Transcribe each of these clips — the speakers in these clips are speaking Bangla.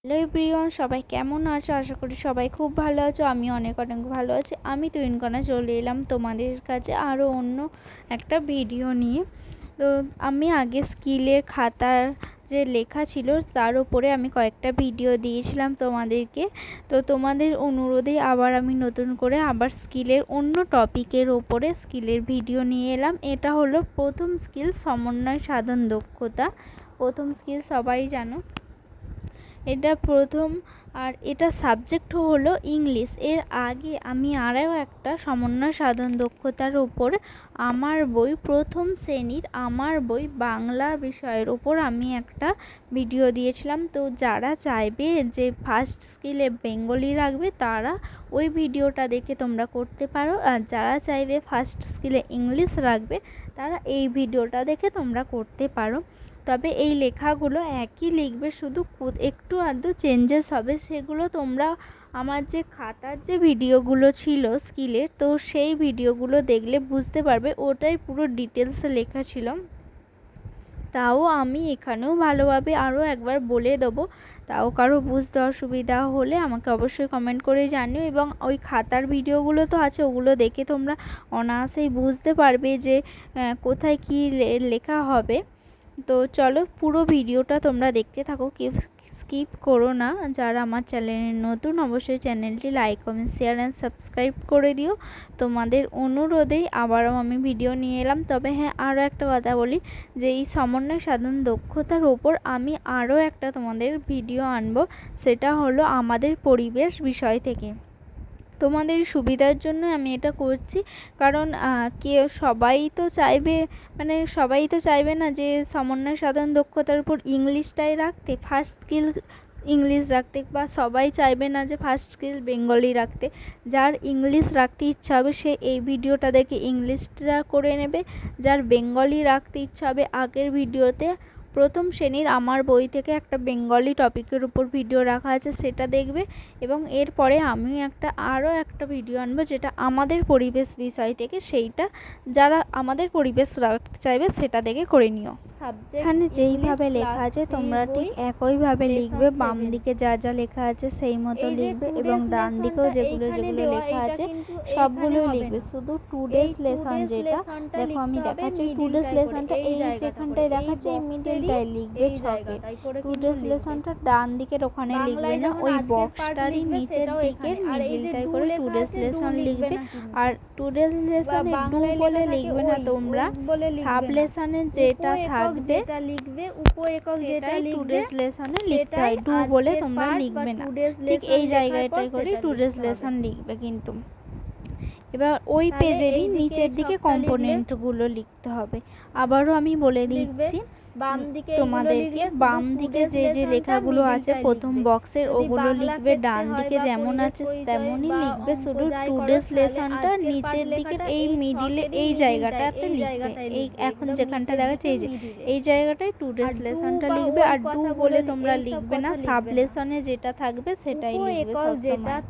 হ্যালো এভরিওয়ান, সবাই কেমন আছো? আশা করি সবাই খুব ভালো আছো। আমি অনেক অনেক ভালো আছি। আমি তুইনকণা চলে এলাম তোমাদের কাছে আরও অন্য একটা ভিডিও নিয়ে। তো আমি আগে স্কিলের খাতার যে লেখা ছিল তার উপরে আমি কয়েকটা ভিডিও দিয়েছিলাম তোমাদেরকে। তো তোমাদের অনুরোধে আবার আমি নতুন করে আবার স্কিলের অন্য টপিকের ওপরে স্কিলের ভিডিও নিয়ে এলাম। এটা হলো প্রথম স্কিল, সমন্বয় সাধন দক্ষতা। প্রথম স্কিল সবাই জানো, এটা প্রথম, আর এটা সাবজেক্ট হলো ইংলিশ। এর আগে আমি আরও একটা সমন্বয় সাধন দক্ষতার উপর আমার বই, প্রথম শ্রেণীর আমার বই বাংলা বিষয়ের উপর আমি একটা ভিডিও দিয়েছিলাম। তো যারা চাইবে যে ফার্স্ট স্কিলে বেঙ্গলি রাখবে তারা ওই ভিডিওটা দেখে তোমরা করতে পারো, আর যারা চাইবে ফার্স্ট স্কিলে ইংলিশ রাখবে তারা এই ভিডিওটা দেখে তোমরা করতে পারো। তবে এই লেখাগুলো একই লিখবে, শুধু একটু আধটু চেঞ্জেস হবে। সেগুলো তোমরা আমার যে খাতার যে ভিডিওগুলো ছিল স্কিলের, তো সেই ভিডিওগুলো দেখলে বুঝতে পারবে, ওটাই পুরো ডিটেলসে লেখা ছিল। তাও আমি এখানেও ভালোভাবে আরও একবার বলে দেবো। তাও কারো বুঝতে অসুবিধা হলে আমাকে অবশ্যই কমেন্ট করে জানিও। এবং ওই খাতার ভিডিওগুলো তো আছে, ওগুলো দেখে তোমরা অনায়াসেই বুঝতে পারবে যে কোথায় কী লেখা হবে। তো চলো পুরো ভিডিওটা তোমরা দেখতে থাকো, স্কিপ করো না। যারা আমার চ্যানেলে নতুন অবশ্যই চ্যানেলটি like, comment, share and subscribe করে দিও। তোমাদের অনুরোধেই আবারও আমি ভিডিও নিয়ে এলাম। তবে হ্যাঁ, আরও একটা কথা বলি যে এই সমন্বয় সাধন দক্ষতার ওপর আমি আরও একটা তোমাদের ভিডিও আনবো। সেটা হলো আমাদের পরিবেশ বিষয় থেকে। তোমাদের সুবিধার জন্য আমি এটা করছি, কারণ সবাই তো চাইবে না যে সমন্বয় সাধন দক্ষতার উপর ইংলিশটাই রাখতে, ফার্স্ট স্কিল ইংলিশ রাখতে, বা সবাই চাইবে না যে ফার্স্ট স্কিল বেঙ্গলি রাখতে। যার ইংলিশ রাখতে ইচ্ছা হবে সে এই ভিডিওটা দেখে ইংলিশটা করে নেবে। যার বেঙ্গলি রাখতে ইচ্ছা হবে, আগের ভিডিওতে প্রথম শ্রেণীর আমার বই থেকে একটা বেঙ্গলি টপিকের উপর ভিডিও রাখা আছে, সেটা দেখবে। এবং এরপরে আমি আরও একটা ভিডিও আনবো যেটা আমাদের পরিবেশ বিষয় থেকে, সেইটা যারা আমাদের পরিবেশ রাখতে চাইবে সেটা দেখে করে নিও। এখানে যেইভাবে লেখা আছে তোমরা ঠিক একইভাবে লিখবে। বাম দিকে যা যা লেখা আছে সেই মতো লিখবে, এবং ডান দিকেও যেগুলো যেগুলো লেখা আছে সবগুলো লিখবে। শুধু টুডেজ লেসন যেটা দেখো আমি দেখাচ্ছি, টুডেজ লেসনটা এই যেখানটায় দেখাচ্ছে এই মিডলটায় লিখবে ছকে। টুডেজ লেসনটা ডান দিকের ওখানে লিখবে না, ওই বক্সটারই নিচের দিকের মিডলটায় করে টুডেজ লেসন লিখবে। আর টুডেজ লেসনে ডু বলে লিখবে না তোমরা, সাব লেসনে যেটা থাকবে লিখবে, উপএকক যেটা টুডেজ লেসনে লিখতে হয়, ডু বলে তোমরা লিখবে না। ঠিক এই জায়গাটায় করে টুডেজ লেসন লিখবে। কিন্তু এবার ওই পেজেরই নিচের দিকে কম্পোনেন্টগুলো লিখতে হবে। আবারও আমি বলে দিচ্ছি তোমাদেরকে, বাম দিকে যে যে লেখাগুলো আছে প্রথম বক্সের ওগুলো লিখবে, ডান দিকে যেমন আছে তেমনই লিখবে। শুধু টুডেজ লেসনটা নিচের দিকে এই মিডিলে এই জায়গাটাতে লিখবে। এই এখন যেখানটা দেখাচ্ছে এই জায়গাটায় টুডেজ লেসনটা লিখবে। আর ডু বলে তোমরা লিখবে না, সাব লেসনে যেটা থাকবে সেটাই লিখবে সবসময়।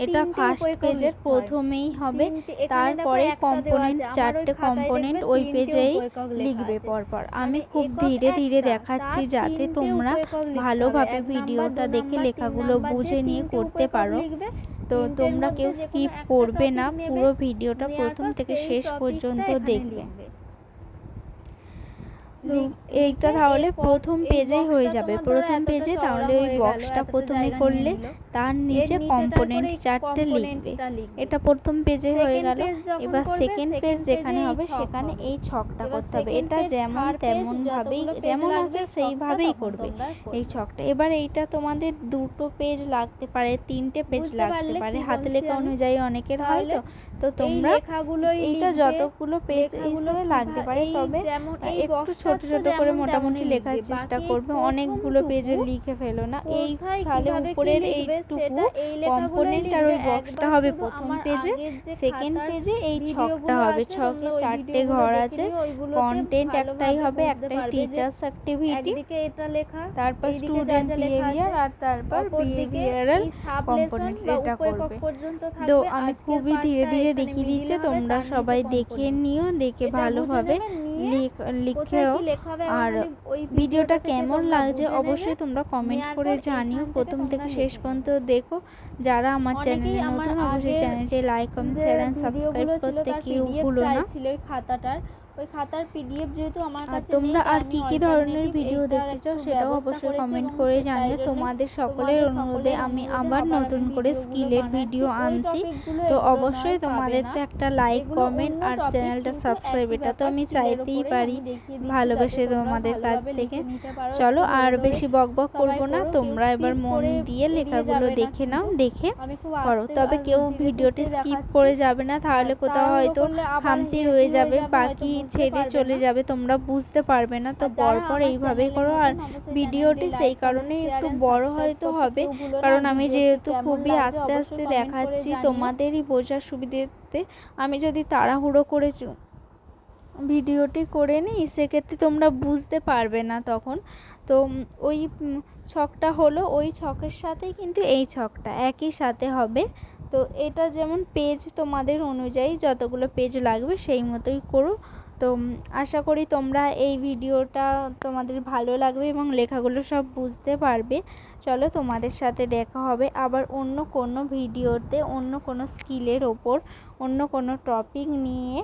এটা ফার্স্ট পেজের প্রথমেই হবে, তারপরে কম্পোনেন্ট, চারটে কম্পোনেন্ট ওই পেজেই লিখবে পরপর। আমি খুব ধীরে ধীরে দেখাচ্ছি যাতে তোমরা ভালোভাবে ভিডিওটা দেখে লেখাগুলো বুঝে নিয়ে করতে পারো। তো তোমরা কেউ স্কিপ করবে না, পুরো ভিডিওটা প্রথম থেকে শেষ পর্যন্ত দেখবে। এইটা তাহলে প্রথম পেজেই হয়ে যাবে। প্রথম পেজে তাহলে ওই বক্সটা প্রথমে করলে তার নিচে কম্পোনেন্ট চারটে লিখবে। এটা প্রথম পেজে হয়ে গেল। এবার সেকেন্ড পেজ যেখানে হবে সেখানে এই ছকটা করতে হবে। এটা যেমন তেমন ভাবেই, যেমন আছে সেইভাবেই করবে এই ছকটা। এবার এইটা তোমাদের দুটো পেজ লাগতে পারে, তিনটে পেজ লাগতে পারে, হাতে লেখা অনুযায়ী অনেকের হয়। তো তোমরা এইটা যতগুলো পেজ হিসেবে লাগতে পারে, তবে একটু ছোট ছোট করে মোটামুটি লেখার চেষ্টা করবে, অনেকগুলো পেজে লিখে ফেলো না। এই তাহলে উপরের এইটুকু কম্পোনেন্ট আর ওই বক্সটা হবে প্রথম পেজে। সেকেন্ড পেজে এই ছকটা হবে, ছকে চারটে ঘর আছে, কন্টেন্ট একটাই হবে, একটা টিচার্স অ্যাক্টিভিটি, তারপর স্টুডেন্ট বিহেভিয়ার, আর তারপর বিহেভিয়ারাল কম্পোনেন্ট এটা করবে। তো আমি খুবই ধীরে ধীরে দেখিয়ে দিচ্ছি, তোমরা সবাই দেখে নিও, দেখে ভালোভাবে লিখেও আর ভিডিওটা কেমন লাগছে অবশ্যই তোমরা কমেন্ট করে জানিও। প্রথম থেকে শেষ পর্যন্ত দেখো। যারা আমার চ্যানেলে নতুন অবশ্যই চ্যানেলটি like comment share and subscribe করতে কেউ ভুলো না। ওই খাতার পিডিএফ যেহেতু আমার কাছে তোমরা আর কি ধরনের ভিডিও দেখতে চাও সেটাও অবশ্যই কমেন্ট করে জানিও। তোমাদের সকলের অনুরোধে আমি আবার নতুন করে স্কিলের ভিডিও আনছি, তো অবশ্যই তোমাদের তো একটা লাইক কমেন্ট আর চ্যানেলটা সাবস্ক্রাইব, এটা তো আমি চাইতেই পারি ভালোবেসে তোমাদের কাছ থেকে। চলো আর বেশি বকবক করবো না, তোমরা এবার মন দিয়ে লেখাগুলো দেখে নাও, দেখে করো। তবে কেউ ভিডিওটি স্কিপ করে যাবে না, তাহলে কোথাও হয়তো খামতি রয়ে যাবে, বাকি ছেড়ে চলে যাবে, তোমরা বুঝতে পারবে না। তো পরপর এইভাবেই করো। আর ভিডিওটি সেই কারণে একটু বড় হয়তো হবে, কারণ আমি যেহেতু খুবই আস্তে আস্তে দেখাচ্ছি তোমাদেরই বোঝার সুবিধাতে। আমি যদি তাড়াহুড়ো করে ভিডিওটি করে নিই সেক্ষেত্রে তোমরা বুঝতে পারবে না তখন। তো ওই ছকটা হলো, ওই ছকের সাথেই কিন্তু এই ছকটা একই সাথে হবে। তো এটা যেমন পেজ তোমাদের অনুযায়ী যতগুলো পেজ লাগবে সেই মতোই করো। তো আশা করি তোমরা এই ভিডিওটা তোমাদের ভালো লাগবে এবং লেখাগুলো সব বুঝতে পারবে। চলো তোমাদের সাথে দেখা হবে আবার অন্য কোনো ভিডিওতে, অন্য কোনো স্কিলের ওপর, অন্য কোনো টপিক নিয়ে।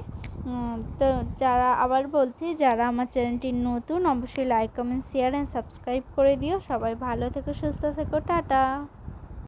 তো যারা আবার বলছি, যারা আমার চ্যানেলটি নতুন অবশ্যই like comment share and subscribe করে দিও। সবাই ভালো থেকো, সুস্থ থেকো, টাটা।